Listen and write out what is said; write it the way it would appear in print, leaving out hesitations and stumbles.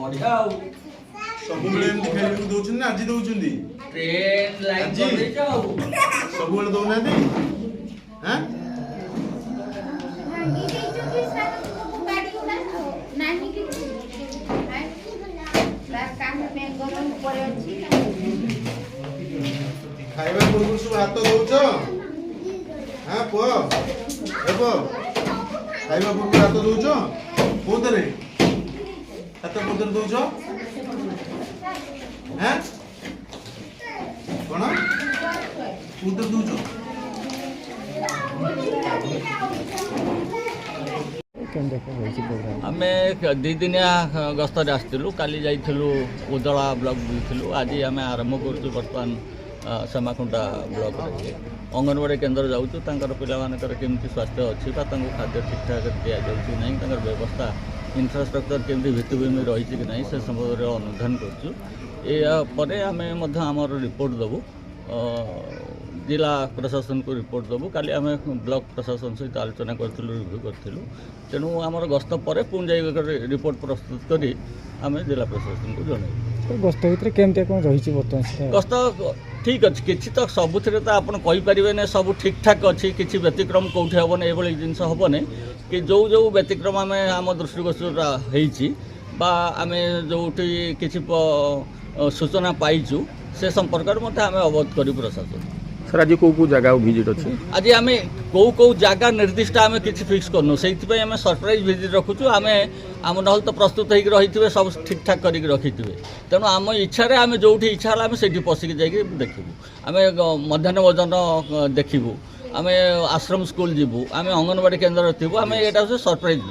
बढ़िया ସବୁବେଳେ ଏମିତି ଖାଇବାକୁ ଦଉଛନ୍ତି ନା ଆଜି ଦଉଛନ୍ତି ट्रेन लाइन कर दे जाओ ସବୁବେଳେ ଦଉନାହାନ୍ତି ହାଁ ଭାଙ୍ଗି ଦେଇଛନ୍ତି ସାର୍ ଗାଡ଼ି ଗୁଡ଼ା ନାହିଁ କିଛି ତାର କାମ ବେଙ୍ଗଲ ଉପରେ ଅଛି ଖାଇବା ପୂର୍ବରୁ ସବୁ ହାତ ଦଉଛ ହଁ ପୁଅ ପୁଅ ଖାଇବା ପୂର୍ବରୁ ହାତ ଦଉଛ କୋଉଥିରେ ହାତ କୋଉଥିରେ ଦଉଛ হ্যাঁ কোন কোনটা দউছো आमे दी दिनिया गस्तर आसलु काली जाइलु उदला ब्लॉक बुलूँ आज आम आरंभ करूँ बर्तमान सेमाखुंटा ब्लॉक अंगनवाड़ी केन्द्र जाऊँ पाकर केमती स्वास्थ्य अच्छी खाद्य ठीक ठाक दि जाऊँगी ना व्यवस्था इनफ्रास्ट्रक्चर केमती भित्तिभूमि रही कि ना से संबंध में अनुधान कर आमर रिपोर्ट देवु जिला प्रशासन को रिपोर्ट देवु काली आम ब्लॉक प्रशासन सहित आलोचना करूँ रिव्यू करूँ तेणु आमर गस्त पर पुणी जाकर रिपोर्ट प्रस्तुत करी आम जिला प्रशासन को जन गस्त भितर केमती कौन रही बर्तमान गस्त ठीक अच्छे किसी तो सबुथिरे तो आप कहींपारे सब ठीक ठाक अच्छी किसी व्यतिक्रम कौटी हेन ये जिनस हेनी कि जो जो व्यतिक्रम आम आम दृष्टिगोचर आम जो किसी सूचना पाइचु से संपर्क में आम अवगत करूँ प्रशासन सर आज कौ जगह भिजिट अच्छे आज आम कौ जगह निर्दिष्ट आम किसी फिक्स करनु से आम सरप्राइज भिजिट रखुचु आम आम ना तो प्रस्तुत होकर रही सब ठीक ठाक कर रखी थे तेणु आम इच्छा आम जो इच्छा है आम से पशिक जाकि देखू आम मध्याह्न भोजन देखू आम आश्रम स्कूल जीवु आम अंगनवाड़ी केन्द्र थी आम यहाँ सरप्राइज